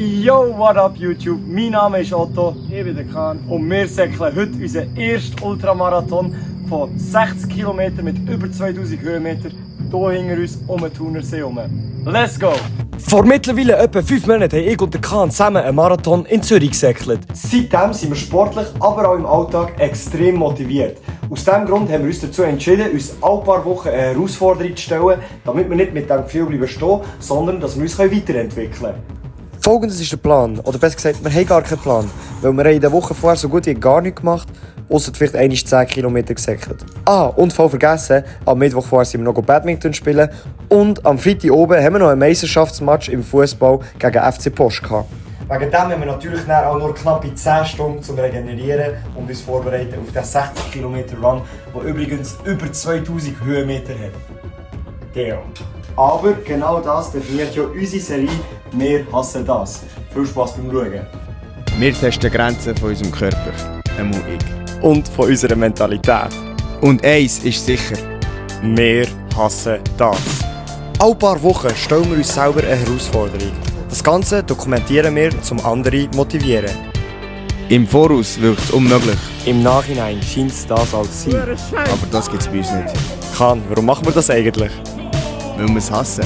Yo, what up YouTube? Mein Name ist Otto, ich bin der Kahn und wir säckeln heute unseren ersten Ultramarathon von 60 km mit über 2000 Höhenmeter hier hinter uns um den Thunersee herum. Let's go! Vor mittlerweile etwa 5 Monaten haben ich und der Kahn zusammen einen Marathon in Zürich gesäckelt. Seitdem sind wir sportlich, aber auch im Alltag extrem motiviert. Aus diesem Grund haben wir uns dazu entschieden, uns alle paar Wochen eine Herausforderung zu stellen, damit wir nicht mit dem Gefühl bleiben stehen, sondern dass wir uns weiterentwickeln können. Folgendes ist der Plan, oder besser gesagt, wir haben gar keinen Plan, weil wir in der Woche vorher so gut wie gar nichts gemacht, ausser vielleicht einmal 10 km gesäckelt. Und voll vergessen, am Mittwoch vorher sind wir noch Badminton spielen und am Freitag oben haben wir noch einen Meisterschaftsmatch im Fußball gegen FC Post gehabt. Wegen dem haben wir natürlich auch nur knappe 10 Stunden zum Regenerieren und uns vorbereiten auf den 60 km Run, der übrigens über 2000 Höhenmeter hat. Damn. Aber genau das definiert ja unsere Serie «Wir hassen das». Viel Spass beim Schauen. Wir testen Grenzen von unserem Körper, einmal ich. Und von unserer Mentalität. Und eins ist sicher: Wir hassen das. Alle paar Wochen stellen wir uns selber eine Herausforderung. Das Ganze dokumentieren wir, um andere zu motivieren. Im Voraus wirkt es unmöglich, Im Nachhinein scheint es das als sein. aber das gibt es bei uns nicht. Kahn, warum machen wir das eigentlich? Weil wir es hassen.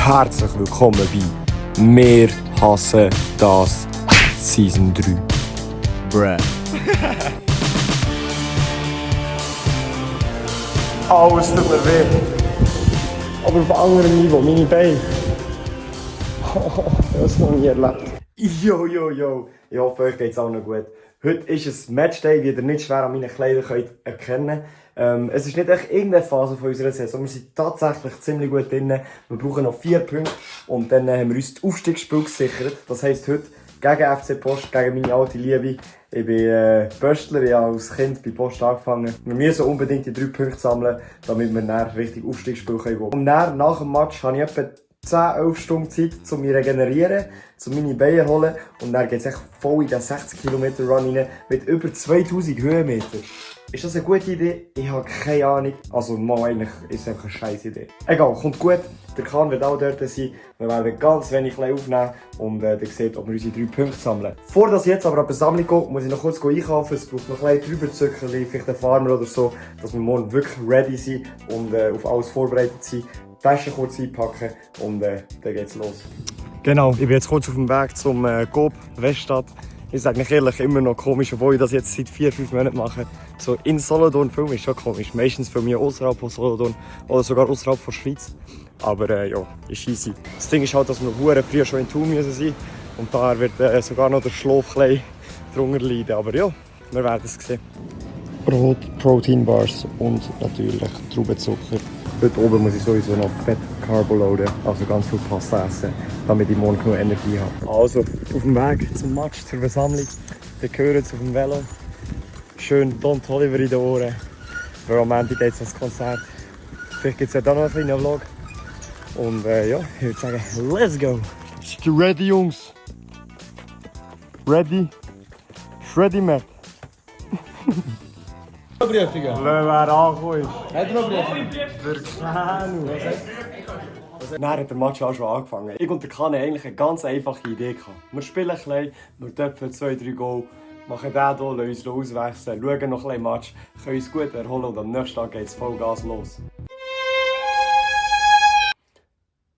Herzlich willkommen bei «Wir hassen das» Season 3. Bruh. Alles tut mir weh. Aber auf anderem Niveau, meine Beine. Ich habe es noch nie erlebt. Yo. Ich hoffe, euch geht es allen gut. Heute ist es Matchday, wie ihr nicht schwer an meinen Kleidern könnt erkennen könnt. Es ist nicht echt irgendeine Phase von unserer Saison. Wir sind tatsächlich ziemlich gut drin. Wir brauchen noch 4 Punkte und dann haben wir uns das Aufstiegsspiel gesichert. Das heisst heute gegen FC Post, gegen meine alte Liebe. Ich bin Pöstler, ich habe als Kind bei Post angefangen. Wir müssen unbedingt die 3 Punkte sammeln, damit wir dann richtig Aufstiegsspiel gehen können. Und dann, nach dem Match habe ich etwa 10-11 Stunden Zeit, um mich zu regenerieren, um meine Beine zu holen. Und dann geht es echt voll in den 60 km Run rein, mit über 2000 Höhenmeter. Ist das eine gute Idee? Ich habe keine Ahnung. Also mal, eigentlich ist es einfach eine scheiß Idee. Egal, kommt gut. Der Kahn wird auch dort sein. Wir werden ganz wenig aufnehmen und ihr seht, ob wir unsere 3 Punkte sammeln. Bevor das jetzt aber an die Sammlung geht, muss ich noch kurz einkaufen. Es braucht noch ein bisschen Trüberzückerchen, vielleicht einen Farmer oder so, dass wir morgen wirklich ready sind und auf alles vorbereitet sind. Die Taschen kurz einpacken und dann geht's los. Genau, ich bin jetzt kurz auf dem Weg zum Coop Weststadt. Ich sage nicht ehrlich, immer noch komisch, obwohl ich das jetzt seit 4-5 Monaten mache. So in Solothurn filmen ist schon komisch. Meistens filme ich außerhalb von Solothurn oder sogar außerhalb von der Schweiz. Aber ja, ist easy. Das Ding ist halt, dass wir früher schon in Thun sein müssen. Und da wird sogar noch der Schlaf drunter leiden. Aber ja, wir werden es sehen. Brot, Proteinbars und natürlich Traubenzucker. Dort oben muss ich sowieso noch Fett Carbo loaden, also ganz viel Pasta essen, damit ich morgen genug Energie habe. Also, auf dem Weg zum Match, zur Versammlung, wir hören jetzt auf dem Velo. Schön Don Toliver in den Ohren. Weil am Ende geht es ans Konzert. Vielleicht gibt es ja da noch einen kleinen Vlog. Und ja, ich würde sagen, let's go! Seid ihr ready, Jungs? Ready? Ready, Matt? Prüfungen. Wer angekommen ist. Hat er noch Prüfungen? Der Kahn. Dann hat der Match auch schon angefangen. Ich und der Kahn hatten eigentlich eine ganz einfache Idee gehabt. Wir spielen ein bisschen, wir töpfen 2-3 Goal, machen den hier, lassen uns auswechseln, schauen noch ein bisschen Match, können uns gut erholen und am nächsten Tag geht es Vollgas los.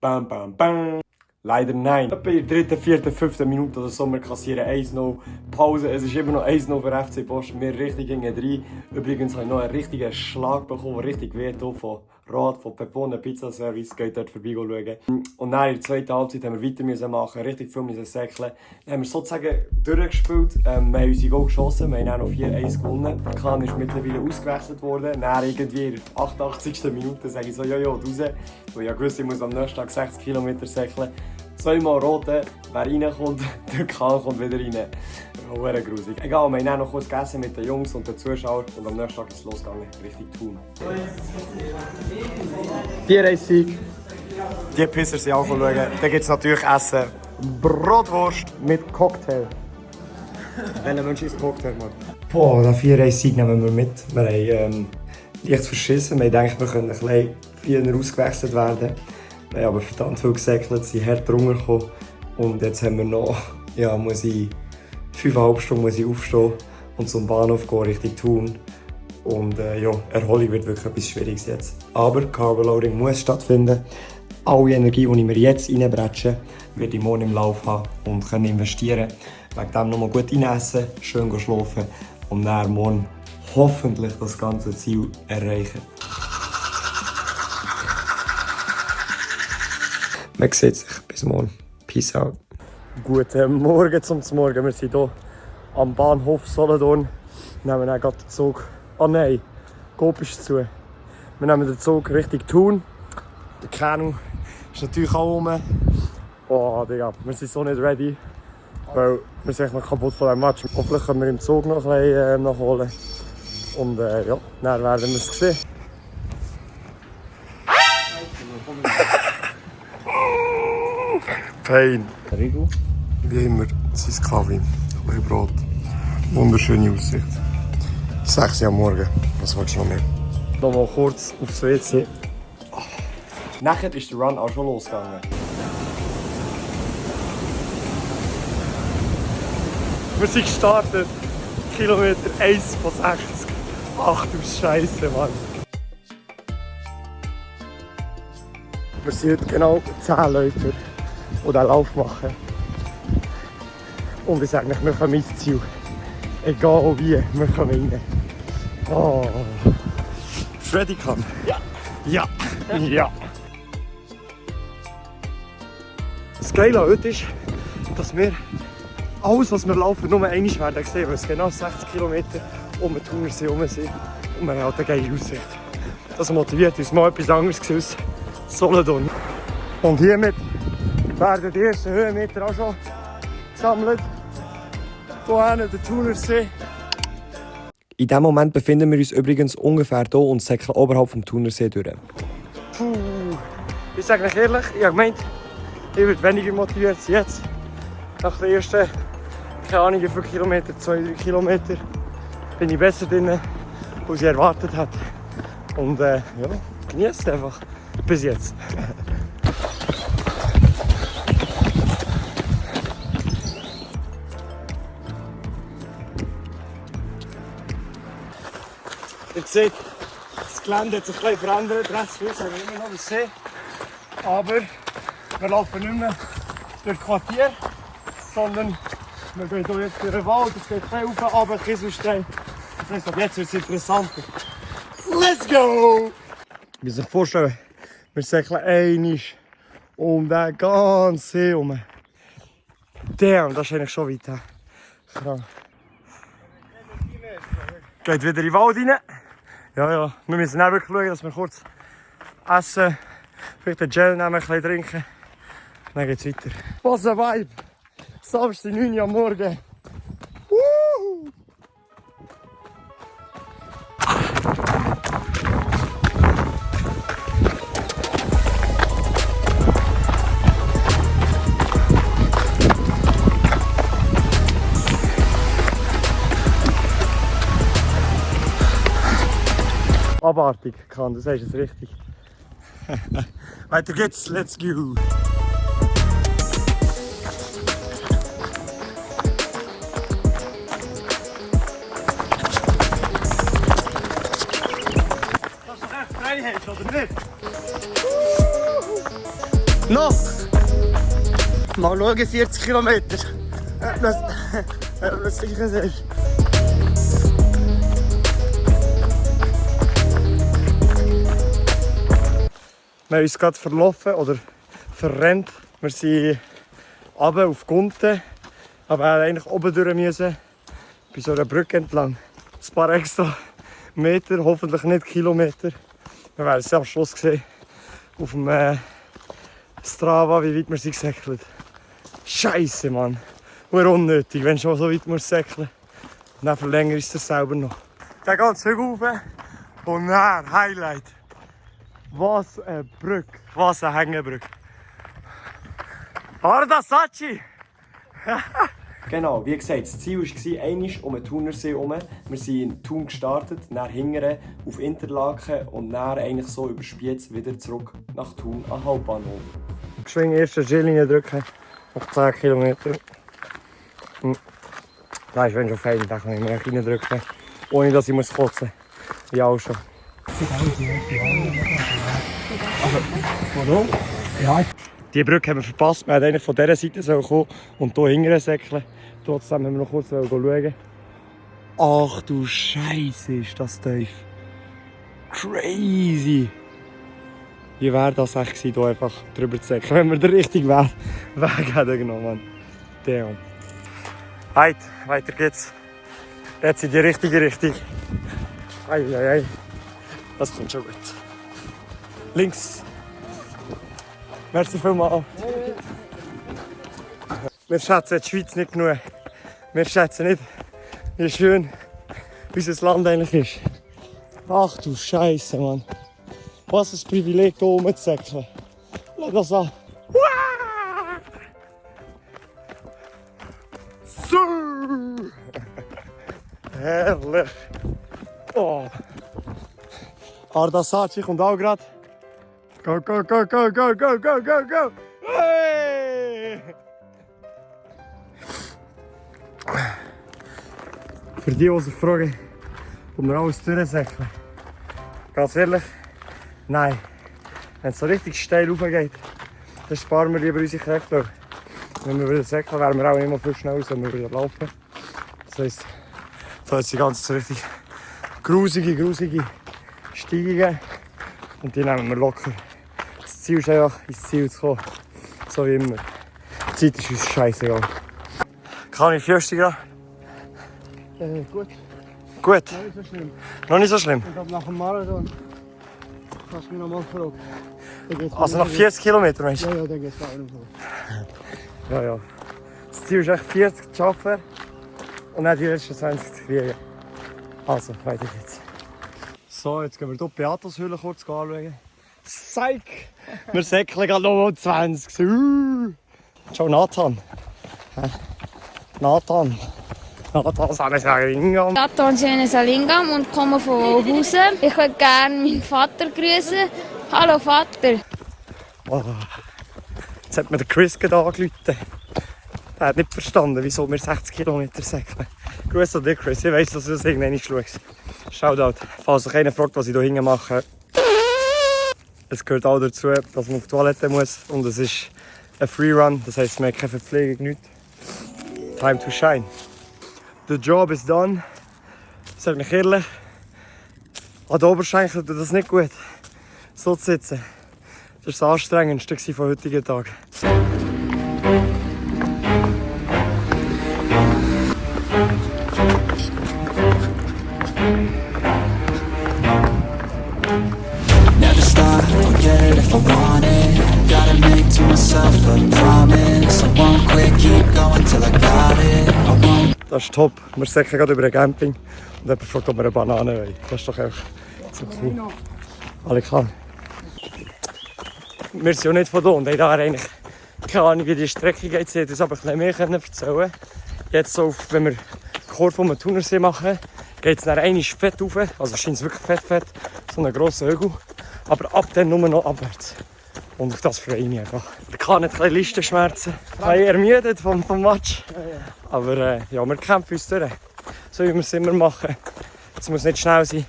Bam, bam, bam. Leider nein. Etwa in der 3., 4., 5. Minute oder so, wir kassieren 1-0. Pause, es ist immer noch 1-0 für FC Post. Wir richtig gegen 3. Übrigens habe ich noch einen richtigen Schlag bekommen, der richtig wehtut von Rad, von Pepone Pizza Service. Geht dort vorbei schauen. Und dann in der zweiten Halbzeit haben wir weiter machen, richtig viel müssen säckeln. Dann haben wir sozusagen durchgespielt. Wir haben unsere Goal geschossen, wir haben auch noch 4-1 gewonnen. Der Kahn ist mittlerweile ausgewechselt worden. Dann irgendwie in der 88. Minute sage ich so, ja, raus. Weil ich wusste, ich muss am nächsten Tag 60 km säckeln. 2-mal rote, wer reinkommt, der Kahn kommt wieder rein. Ja, grusig. Egal, wir haben auch noch kurz gegessen mit den Jungs und den Zuschauern und am nächsten Tag ist es losgegangen, Richtung Thun. 4-1-Sieg. Die Pisser sind auch schauen. Dann gibt es natürlich Essen. Bratwurst mit Cocktail. Welcher Mensch ist Cocktail, Mann? Boah, den 4-1-Sieg nehmen wir mit. Wir haben leicht verschissen. Wir dachten, wir können ein bisschen früher ausgewechselt werden. Wir haben aber verdammt viel gesäckelt, sind hart drunter gekommen. Und jetzt haben wir noch, ja, muss ich 5,5 Stunden muss ich aufstehen und zum Bahnhof gehen, Richtung Thun. Und ja, Erholung wird wirklich etwas Schwieriges jetzt. Aber Carboloading muss stattfinden. Alle Energie, die ich mir jetzt reinbretsche, werde ich morgen im Lauf haben und können investieren. Wegen dem nochmal gut reinessen, schön schlafen und dann morgen hoffentlich das ganze Ziel erreichen. Man sieht sich. Bis morgen. Peace out. Guten Morgen zum Morgen. Wir sind hier am Bahnhof Solothurn. Wir nehmen dann gerade den Zug. Ah nein, Coop ist zu. Wir nehmen den Zug Richtung Thun. Der Kanu ist natürlich auch rum. Oh, Digga, wir sind so nicht ready. Weil wir sind noch kaputt von diesem Match. Hoffentlich können wir im Zug noch ein bisschen nachholen. Und ja, dann werden wir es sehen. Fein. Rigo. Wie immer, sein Kaffee, ein bisschen Brot. Wunderschöne Aussicht. 6 Uhr am Morgen, was willst du noch mehr? Noch mal kurz aufs WC. Oh. Nachher ist der Run auch schon losgegangen. Wir sind gestartet. Kilometer 1 von 60. Ach du Scheiße, Mann. Wir sind heute genau 10 Läufer, die diesen Lauf machen. Und ich sage nicht, wir kommen ins Ziel. Egal wie, wir kommen rein. Oh. Freddy kann. Ja. Ja. Ja. Das Geile heute ist, dass wir alles, was wir laufen, nur einmal werden sehen, weil es genau 60 Kilometer um den Thunersee herum sind. Und wir haben halt eine geile Aussicht. Das motiviert uns mal etwas anderes als Solothurn. Und hiermit werden die ersten Höhenmeter auch schon gesammelt. Hier hinten, der Thunersee. In diesem Moment befinden wir uns übrigens ungefähr hier und säckeln oberhalb vom Thunersee durch. Puh. Ich sage euch ehrlich, ich habe gemeint, ich werde weniger motiviert als jetzt. Nach den ersten, keine Ahnung, wie viele Kilometer, 2-3 Kilometer, bin ich besser drin, als ich erwartet hatte. Und ja, genieße es einfach. Bis jetzt. Ihr seht, das Gelände hat sich ein bisschen verändert. Rechts für uns haben wir immer noch den See. Aber wir laufen nicht mehr durch das Quartier, sondern wir gehen hier jetzt durch den Wald. Es geht ein bisschen rauf, runter, Kieselstein. Das heisst, ab jetzt wird es interessanter. Let's go! Wie sich vorstellen, wir säckeln einmal um den ganzen See herum. Damn, das ist eigentlich schon weit. Ja. Geht wieder in den Wald rein. Ja, wir müssen auch wirklich schauen, dass wir kurz essen, vielleicht einen Gel nehmen, ein bisschen trinken. Dann geht's weiter. Was ein Vibe! Samstag 9 Uhr am Morgen. Woo! Abartig, kann, du sagst es richtig. Weiter geht's, let's go! Das ist doch echt Freiheit, oder nicht? Noch! Mal schauen, 40 Kilometer. Das sicher ist. Wir haben uns gerade verlaufen oder verrennt. Wir sind runter auf Gunten, aber eigentlich oben durch müssen, bei so einer Brücke entlang. Ein paar extra Meter, hoffentlich nicht Kilometer. Wir werden es am Schluss sehen, auf dem Strava, wie weit wir sind gesäckelt. Scheisse, Mann. Nur unnötig, wenn du schon so weit musst säckeln. Dann verlängerst du es selber noch. Der geht zurück rauf und dann Highlight. Was eine Brücke, was eine Hängebrücke. Arda Sachi! Genau, wie gesagt, das Ziel war einmal um den Thunersee herum. Wir sind in Thun gestartet, dann hingere auf Interlaken und dann eigentlich so über Spiez wieder zurück nach Thun an den Hauptbahnhof. Geschwind erste Skilinie drücken, nach 10 Kilometern. Das ist wenn schon fein, da kann ich mir reindrücken, ohne dass ich kotzen muss. Wie auch schon. Warum? Ja. Die Brücke haben wir verpasst. Wir wollten eigentlich von dieser Seite kommen und hier hinterher säckeln. Trotzdem haben wir noch kurz schauen. Ach du Scheiße, ist das tief. Crazy! Wie wäre das echt gewesen, hier einfach drüber zu säckeln, wenn wir den richtigen Weg hätten genommen. Damn. Halt, weiter geht's. Jetzt in die richtige Richtung. Ei. Das kommt schon gut. Links. Merci vielmals. Wir schätzen die Schweiz nicht genug. Wir schätzen nicht, wie schön unser Land eigentlich ist. Ach du Scheiße, Mann. Was ein Privileg, hier rumzusäckeln. Schau das an. So! Herrlich. Oh. Ardasaci kommt auch gerade. Go, go, go, go, go, go, go, go, go! Hey! Für die sich fragen, ob wir alles durchsäckeln. Ganz ehrlich, nein. Wenn es so richtig steil raufgeht, dann sparen wir lieber unsere Kräfte. Wenn wir wieder säckeln, wären wir auch immer viel schneller, wenn wir wieder laufen. Das heisst, so jetzt die ganze richtig grusige Steigungen. Und die nehmen wir locker. Das Ziel ist einfach, ins Ziel zu kommen. So wie immer. Die Zeit ist uns scheißegal. Kann ich Fürste gerade? Gut. Gut. Noch nicht so schlimm. Noch nicht so schlimm. Ich glaube, nach dem Marathon kannst du mich nochmal fragen. Also nach 40 Kilometern, meinst du? Ja, dann geht es auch noch. Ja. Das Ziel ist echt 40 zu schaffen und dann die letzten 20 zu kriegen. Also, weiter geht's. So, jetzt gehen wir hier die Beatus-Höhle kurz anschauen. Psych! Wir säckeln gerade noch 20. Ciao Nathan. Nathan Sanesalingam. Nathan Sanesalingam und komme von Hausen. Ich würde gerne meinen Vater grüßen. Hallo Vater. Oh. Jetzt hat mir der Chris gerade angerufen. Er hat nicht verstanden, wieso wir 60 Kilometer säckeln. Grüß an dich, Chris. Ich weiss, dass du das irgendwann schaust. Shoutout. Falls sich einer fragt, was ich hier hinten mache. Es gehört auch dazu, dass man auf die Toilette muss. Und es ist ein Freerun. Das heisst, man hat keine Verpflegung, nichts. Time to shine. The job is done. Ich sage euch ehrlich, an den Oberschenkeln tut das nicht gut. So zu sitzen. Das war das Anstrengendste vom heutigen Tag. Never stop, I'll get it if I want it. Gotta make to myself a promise. I won't quit, keep going till I got it. I won't. Das ist top. Wir säckeln gerade über ein Camping und jemand fragt, ob wir eine Banane wollen. Das ist doch einfach so cool. Alle klar. Wir sind ja nicht von hier und haben da eigentlich keine Ahnung, wie die Strecke geht. Sie hätte uns aber ein bisschen mehr erzählen. Jetzt so, wenn wir die Kurve um den Thunersee machen, geht es dann einmal fett rauf. Also scheint es wirklich fett. So einen grossen Hügel. Aber ab dann nur noch abwärts. Und auf das freue ich mich einfach. Ich kann nicht ein bisschen Listenschmerzen. Ich bin ermüdet vom Match. Aber ja, wir kämpfen uns durch. So wie wir es immer machen. Es muss nicht schnell sein.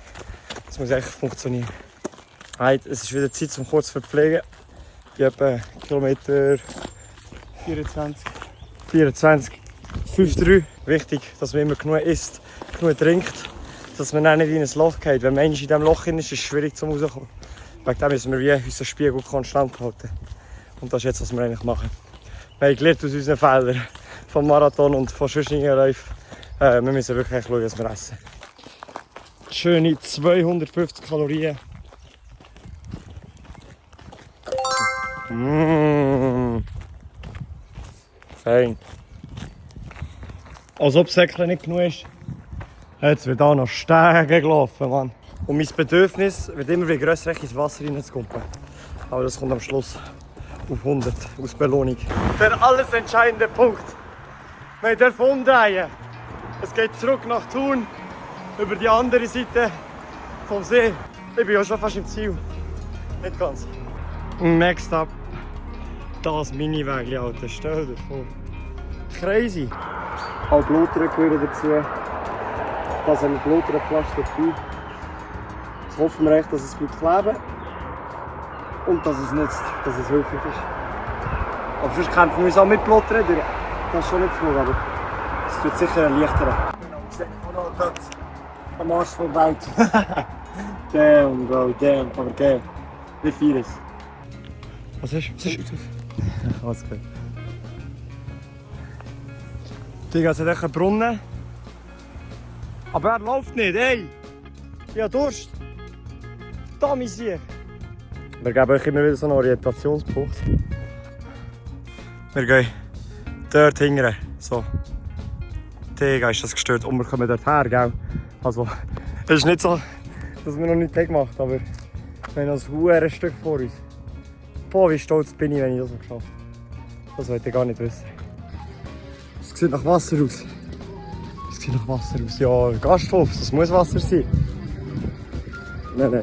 Es muss echt funktionieren. Es ist wieder Zeit, um kurz zu verpflegen. Ich habe Kilometer 24. 5,3. Wichtig, dass man immer genug isst, genug trinkt. Dass man dann nicht in ein Loch geht. Wenn man in diesem Loch ist, ist es schwierig zum rauskommen. Wegen dem müssen wir wie unseren Spiegel konstant halten. Und das ist jetzt, was wir eigentlich machen. Wir haben gelernt aus unseren Fehlern vom Marathon und von sonstigen Läufen. Wir müssen wirklich schauen, was wir essen. Schöne 250 Kalorien. Fein. Als ob Säckchen nicht genug ist, jetzt wird auch noch Stege gelaufen, Mann. Und mein Bedürfnis wird immer wieder grösser, ins Wasser reinzukumpen. Aber das kommt am Schluss auf 100 aus Belohnung. Der alles entscheidende Punkt. Wir dürfen umdrehen. Es geht zurück nach Thun, über die andere Seite vom See. Ich bin ja schon fast im Ziel. Nicht ganz. Next up, das Mini-Wägli, Alter. Stell dir vor. Crazy. Auch Blutdruck gehören dazu. Das haben wir Blutdruckpflaster dabei. Jetzt hoffen wir echt, dass es bleibt kleben. Und dass es nützt, dass es hilfreich ist. Aber sonst kämpfen wir uns auch mit Blutdruck. Das ist schon nicht viel, aber es tut sicher erleichtern. Am Arsch von Welt. Damn, Bro, damn. Aber geil. Wie viel ist? Was ist? Alles gut. Digga, es hat echt einen Brunnen. Aber er läuft nicht, ey! Ich habe Durst! Da, mein Sieg! Wir geben euch immer wieder so einen Orientationspunkt. Wir gehen dort hinten. So. Digga, ist das gestört. Und wir kommen dort her, gell? Also, es ist nicht so, dass wir noch nichts gemacht haben, aber wir haben noch ein hohes Stück vor uns. Boah, wie stolz bin ich, wenn ich das noch geschafft habe. Das wollte ich gar nicht wissen. Es sieht nach Wasser aus. Es sieht nach Wasser aus. Ja, Gasthof, das muss Wasser sein. Nein.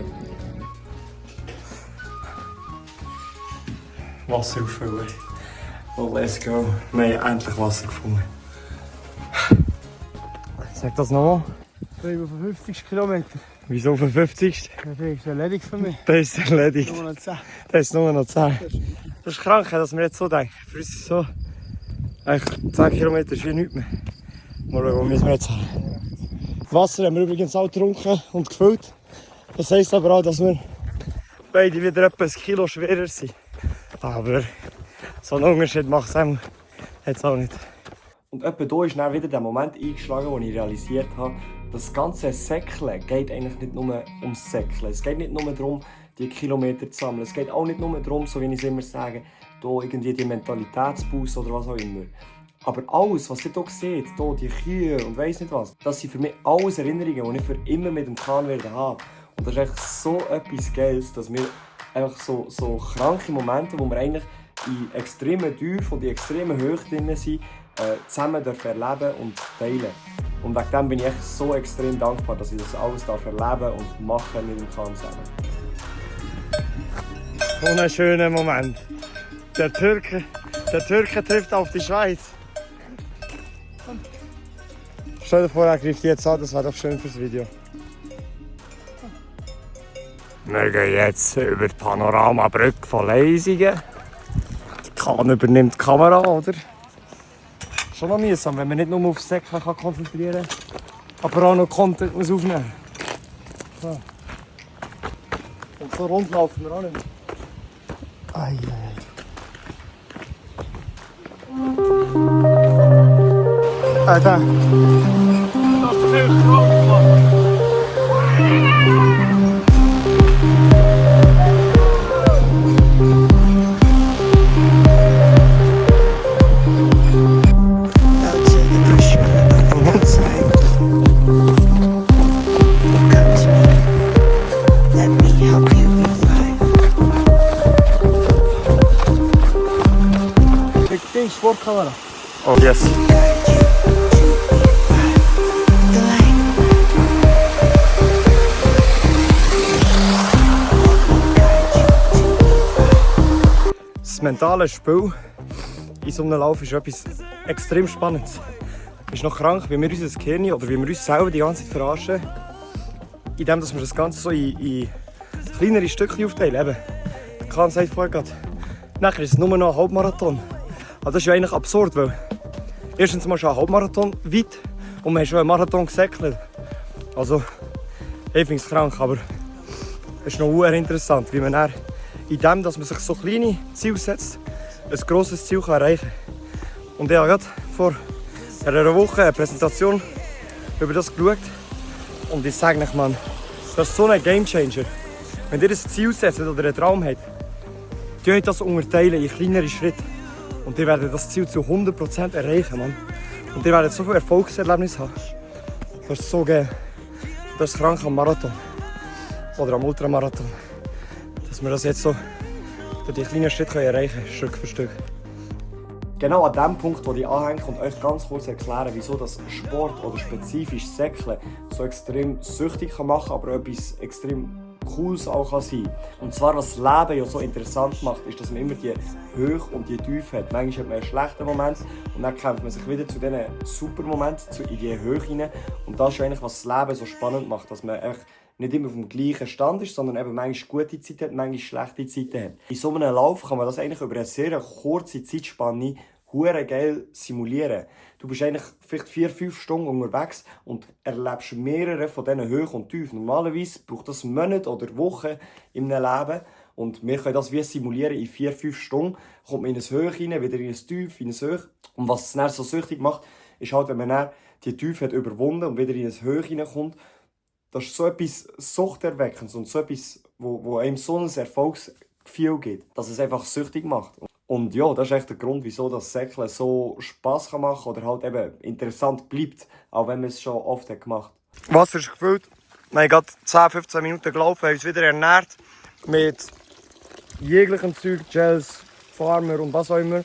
Wasser auffüllen. Oh, let's go. Wir haben endlich Wasser gefunden. Sag das nochmal. Ich bin auf 50 Kilometer. Wieso auf den 50? Das ist erledigt für mich. Das ist erledigt. Nur noch 10. Das ist nur noch 10. Das ist krank, dass wir jetzt so denken. Für uns ist so. Eigentlich 10 Kilometer ist wie nichts mehr. Mal schauen, wo müssen wir jetzt hin. Das Wasser haben wir übrigens auch getrunken und gefüllt. Das heisst aber auch, dass wir beide wieder etwa 1 Kilo schwerer sind. Aber so einen Unterschied macht es jetzt auch nicht. Und etwa da ist dann wieder der Moment eingeschlagen, wo ich realisiert habe, das ganze Säckeln geht eigentlich nicht nur ums Säckeln. Es geht nicht nur darum, die Kilometer zu sammeln. Es geht auch nicht nur darum, so wie ich es immer sage, da irgendwie die Mentalitätsboost oder was auch immer. Aber alles, was ihr hier seht, hier die Kühe und weiss nicht was, das sind für mich alles Erinnerungen, die ich für immer mit dem Kahn werde haben. Und das ist echt so etwas Geiles, dass wir einfach so kranke Momente, wo wir eigentlich in extremen Tiefen und in extremen Höhen drin sind, zusammen erleben und teilen. Und wegen dem bin ich echt so extrem dankbar, dass ich das alles erleben und machen mit dem Kahn zusammen. So ein schöner Moment. Der Türke trifft auf die Schweiz. Stell dir vor, er greift jetzt an, das wäre doch schön fürs Video. Wir gehen jetzt über die Panoramabrücke von Leisingen. Der Kahn übernimmt die Kamera, oder? Schon noch mühsam, wenn man nicht nur auf das Säckeln konzentrieren kann, aber auch noch Content muss aufnehmen. So. Und so rund laufen wir auch nicht mehr. Ai. Da. Das ist viel groß, Mann. Sportkamera. Oh yes. Das mentale Spiel in so einem Lauf ist etwas extrem Spannendes. Es ist noch krank, wie wir unser Gehirn oder wie wir uns selber die ganze Zeit verarschen, indem wir das Ganze so in kleinere Stückchen aufteilen. Eben, der Kahn sagt vorher gerade, nachher ist es nur noch ein Halbmarathon. Aber das ist ja eigentlich absurd, weil erstens mal schon ein Halbmarathon weit und wir haben schon einen Marathon gesäckelt. Also, ich finde es krank, aber es ist noch sehr interessant, wie man dann, indem dass man sich so kleine Ziele setzt, ein grosses Ziel kann erreichen kann. Und ich habe gerade vor einer Woche eine Präsentation über das geschaut und ich sage euch, Mann, das ist so ein Gamechanger. Wenn ihr ein Ziel setzt oder einen Traum habt, könnt ihr das unterteilen in kleinere Schritte. Und ihr werdet das Ziel zu 100% erreichen, Mann. Und ihr werdet so viel Erfolgserlebnis haben. Das ist so geil. Das ist krank am Marathon. Oder am Ultramarathon. Dass wir das jetzt so durch die kleinen Schritte erreichen können, Stück für Stück. genau an dem Punkt, wo ich anhänge und euch ganz kurz erklären, wieso das Sport oder spezifisch Säckeln so extrem süchtig kann machen, aber auch etwas extrem Cooles auch kann sein. Und zwar, was das Leben ja so interessant macht, ist, dass man immer die Höhe und die Tiefe hat. Manchmal hat man einen schlechten Moment und dann kämpft man sich wieder zu diesen super Momenten, in die Höhe hinein. Und das ist eigentlich, was das Leben so spannend macht, dass man nicht immer auf dem gleichen Stand ist, sondern eben manchmal gute Zeiten hat, manchmal schlechte Zeiten hat. In so einem Lauf kann man das eigentlich über eine sehr kurze Zeitspanne hure geil simulieren. Du bist eigentlich vielleicht 4-5 Stunden unterwegs und erlebst mehrere von diesen Höhen und Tiefen. Normalerweise braucht das Monate oder Wochen in einem Leben. Und wir können das wie simulieren in 4-5 Stunden. Kommt man in ein Höch rein, wieder in ein Tief, in ein Höch. Und was es dann so süchtig macht, ist halt, wenn man dann die Tiefe hat überwunden und wieder in ein Höch reinkommt. Das ist so etwas Suchterweckendes und so etwas, wo einem so ein Erfolgsgefühl gibt, dass es einfach süchtig macht. Und ja, das ist echt der Grund, wieso das Säckeln so Spass kann machen oder halt eben interessant bleibt, auch wenn man es schon oft hat gemacht. Wasser ist gefüllt. Wir haben gerade 10-15 Minuten gelaufen, haben uns wieder ernährt mit jeglichem Zeug, Gels, Farmer und was auch immer.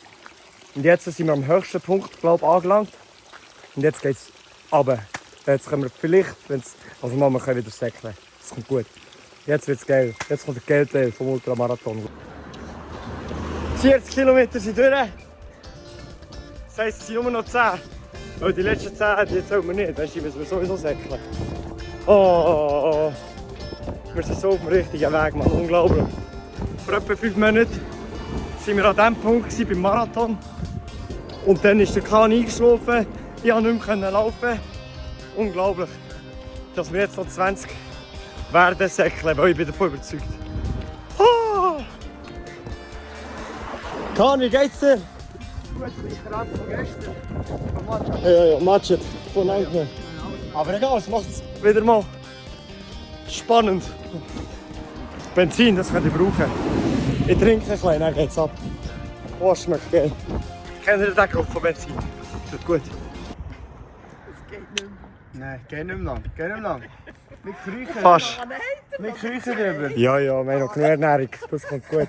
Und jetzt sind wir am höchsten Punkt, glaube ich, angelangt. Und jetzt geht es runter. Jetzt können wir vielleicht, also wir können wieder säckeln. Das kommt gut. Jetzt wird es geil. Jetzt kommt der Geldteil vom Ultramarathon. 40 Kilometer sind durch. Das heisst, es sind nur noch 10. Weil die letzten 10, die zählen wir nicht. Weißt du, die müssen wir sowieso säckeln. Oh, wir sind so auf dem richtigen Weg, Mann. Unglaublich. Vor etwa 5 Monaten waren wir an diesem Punkt beim Marathon. Und dann ist der Kahn eingeschlafen. Ich konnte nicht mehr laufen. Unglaublich, dass wir jetzt noch 20 werden säckeln, weil ich bin davon überzeugt. Oh. Kahn, wie geht's dir? Gut, ich gerade von gestern. Ja, matschet, von lange nicht mehr. Aber egal, es macht es wieder mal spannend. Benzin, das kann ich brauchen. Ich trinke ein bisschen, dann geht's ab. Oh, schmeckt geil. Kennt ihr den Geruch von Benzin? Tut gut. Nein, geht nicht mehr lang. Geht nicht mehr lang. Wir kriechen. Fast. Wir kriechen drüber. Ja, wir haben noch genug Ernährung. Das kommt gut.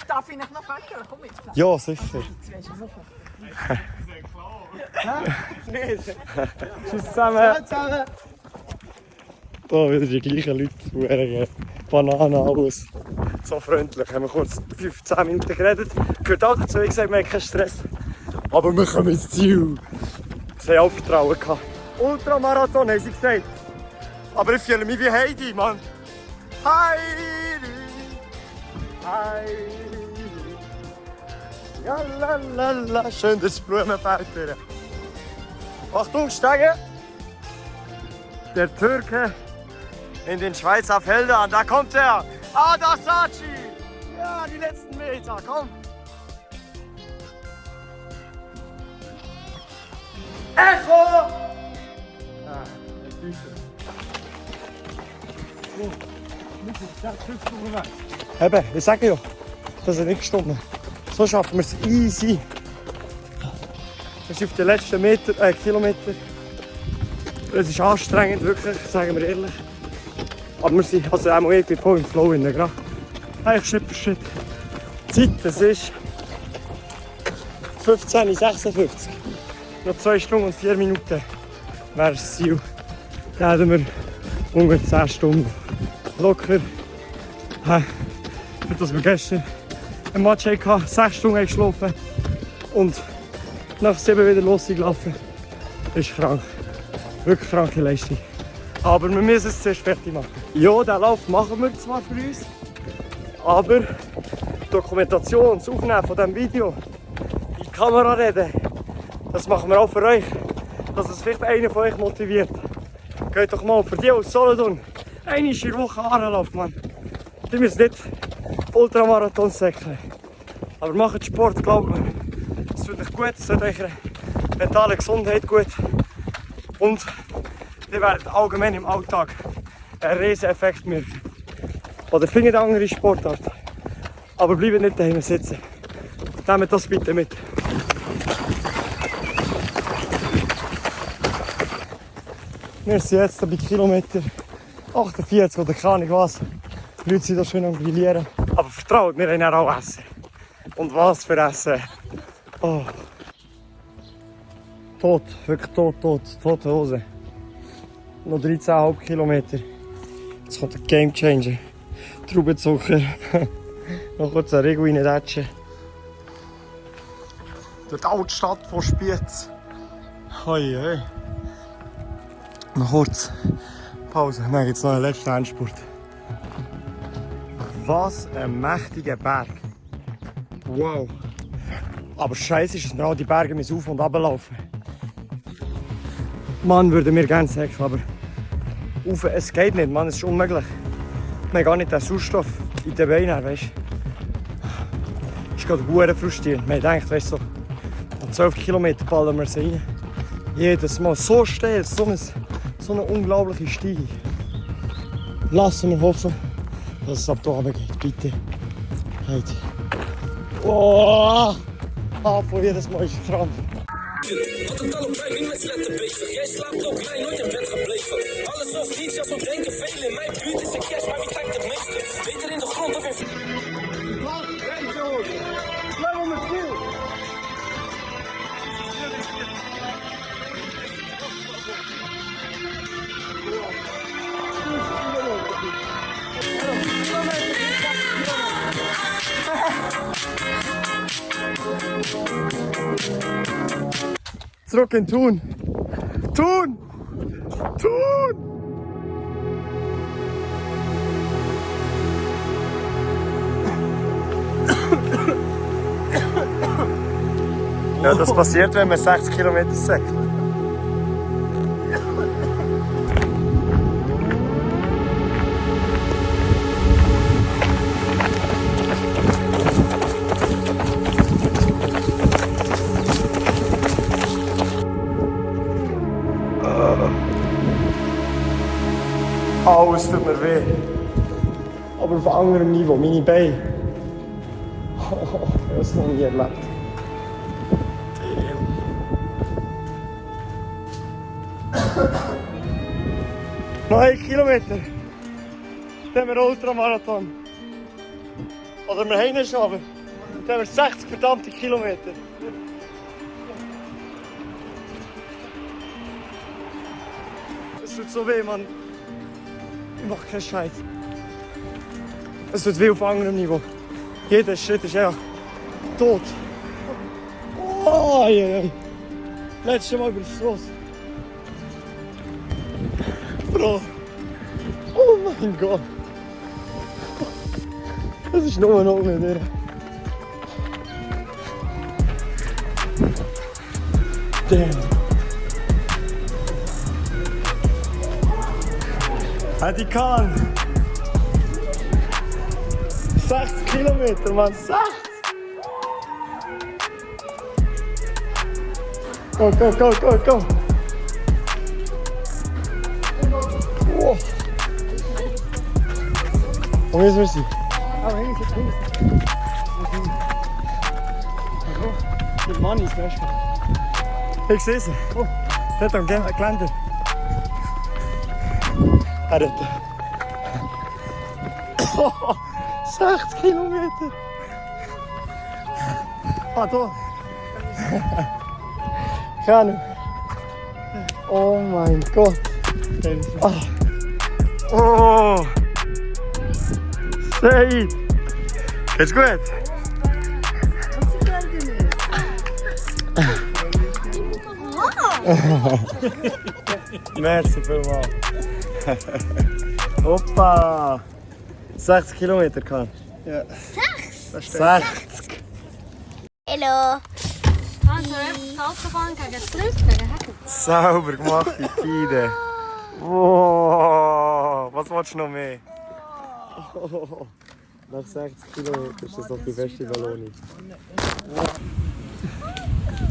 Darf ich noch wecken? Komm mit. Ja, sicher. Tschüss zusammen. Zusammen. Da wieder die gleichen Leute, die Bananen, alles. So freundlich. Wir haben kurz 15 Minuten geredet. Gehört auch dazu, ich gesagt, wir haben keinen Stress. Aber wir kommen ins Ziel. Sie haben auch Vertrauen gehabt. Ultramarathon, haben sie gesagt. Aber ich fühle mich wie Heidi, Mann. Heidi, Heidi. Ja, la, la, la. Schön das Blumenfeld durch. Achtung, steigen! Der Türke in den Schweizer Feldern, da kommt er! Ada Saci! Ja, die letzten Meter, komm! Echo! Ah, eben, ich sage ja, das ist nicht gestorben. So schaffen wir es easy. Wir sind auf den letzten Kilometer. Es ist anstrengend, wirklich, sagen wir ehrlich. Aber wir sind also auch irgendwie voll im Flow drin, gerade. Eigentlich Schritt für Schritt. Die Zeit, das ist 15:56. Noch 2 Stunden und 4 Minuten wäre das Ziel. Dann hätten wir ungefähr 10 Stunden locker. Für das wir gestern ein Match hatten, 6 Stunden geschlafen und nach 7 wieder losgelaufen. Das ist krank. Wirklich kranke Leistung. Aber wir müssen es zuerst fertig machen. Ja, den Lauf machen wir zwar für uns, aber die Dokumentation, das Aufnehmen von diesem Video, in die Kamera reden, das machen wir auch für euch, dass es vielleicht einer von euch motiviert. Geht doch mal für die aus Solothurn einmal in der Woche anlaufen, Mann. Die müssen nicht Ultramarathon säckeln. Aber macht Sport, glaubt mir. Es tut euch gut, es tut eure mentale Gesundheit gut. Und ihr werdet allgemein im Alltag einen riesen Effekt merken. Oder findet andere Sportart. Aber bleibt nicht daheim sitzen. Nehmt das bitte mit. Wir sind jetzt bei Kilometer 48 oder keine Ahnung was. Die Leute sind da schön am Grillieren. Aber vertraut, wir haben auch Essen. Und was für Essen. Oh. tot, wirklich tot, tote Hose. Noch 13,5 Kilometer. Jetzt kommt der Gamechanger. Traubenzucker. Noch kurz eine Regel reintatschen. Durch die Altstadt von Spiez. Hoi, hoi. Noch kurz Pause, dann gibt es noch einen letzten Endspurt. Was ein mächtiger Berg. Wow. Aber scheiße ist, dass wir all die Berge auf und runter laufen. Mann, würde mir gerne sagen, aber rauf, es geht nicht, Mann, es ist unmöglich. Wir haben gar nicht den Sauerstoff in den Beinen, weißt du. Das ist gerade verdammt frustrierend. Wir haben gedacht, weißt du, so, 12 Kilometer ballern wir sie rein. Jedes Mal so steil, so eine unglaubliche Steigung. Lassen wir hoffen, dass es ab hier runtergeht, bitte. Heute. Oh! Von jedes Mal ist krank. Altijd al op tijd, niet met sletten bezig. Jij slaapt ook klein, nooit in bed gebleven. Alles of niets, ja zo denken velen. In mijn buurt is een cash, maar wie trekt het meeste? Beter in de grond of in... Blijf met voel! Zurück in Thun! Thun! Thun! Ja, das passiert, wenn man 60 Kilometer säckelt. Alles tut mir weh. Aber auf anderem Niveau, meine Beine. Ich habe es noch nie erlebt. Noch 1 Kilometer. Dann haben wir Ultramarathon. Oder wir haben ihn schon, aber dann haben wir 60 verdammte Kilometer. Es tut so weh, Mann. Ich mache keinen Scheiß. Es tut weh auf anderem Niveau. Jeder Schritt ist ja tot. Oh, je. Letztes Mal über die Straße. Bro. Oh mein Gott. Das ist nur noch nicht mehr. Damn. Die kann 60 Kilometer, Mann, 60! Go, go, go, go, go! Wow. Wo müssen wir sein? Mit Mann ist das. Ich sehe sie. Oh, dort am Geländer. Oh, 60 Kilometer! Ah, da! Keine. Oh mein Gott! Ah. Oh! Said! Geht's gut? Merci vielmals! Hoppa! 60 Kilometer kann. Ja. 60? 60! Hallo! Also, Autobahn gegen das Flüstern. Sauber gemacht, die Feide. Wow, was willst du noch mehr? Oh, nach 60 Kilometern ist das doch die beste Belohnung.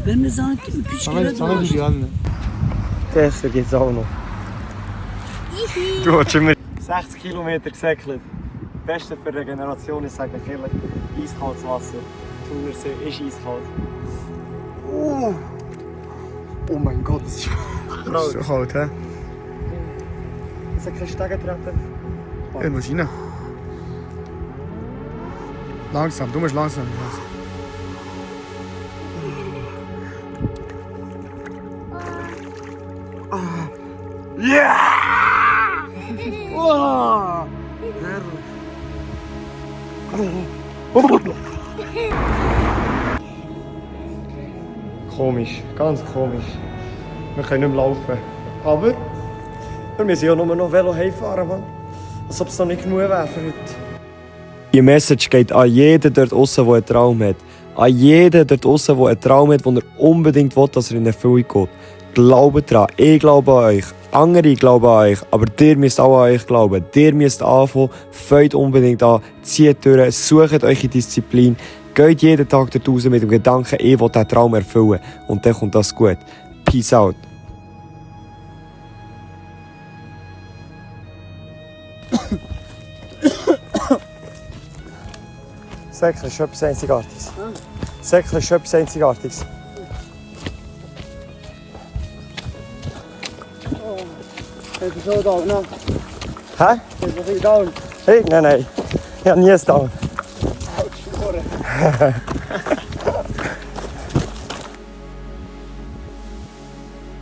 Wenn wir sagen, Besser geht's auch noch. Du hast immer 60 Kilometer gesäckelt. Das Beste für Regeneration ist, sage ich ehrlich, eiskaltes Wasser. Der Thunersee ist eiskalt. Oh mein Gott, das ist So kalt, hä? Es hat keine Stegentreten. Ja, du musst rein. Langsam, du musst langsam. Ja! Wow! Komisch, ganz komisch. Wir können nicht mehr laufen. Aber wir müssen ja nur noch Velo heimfahren, Mann. Als ob es noch nicht genug wäre für heute. Die Message geht an jeden dort draussen, der einen Traum hat. An jeden dort draussen, der einen Traum hat, den er unbedingt will, dass er in Erfüllung geht. Glaubt dran, ich glaube an euch. Andere glauben an euch, aber ihr müsst auch an euch glauben. Ihr müsst anfangen, fängt unbedingt an, zieht durch, sucht eure Disziplin, geht jeden Tag dort raus mit dem Gedanken, ich will diesen Traum erfüllen. Und dann kommt das gut. Peace out. Säckle ist etwas Einzigartiges. Säckle ist etwas Einzigartiges. Heb je zo down, nou? Hä? Heb je down? Hey, nein, nein. Ich habe nie einen Down. Oud,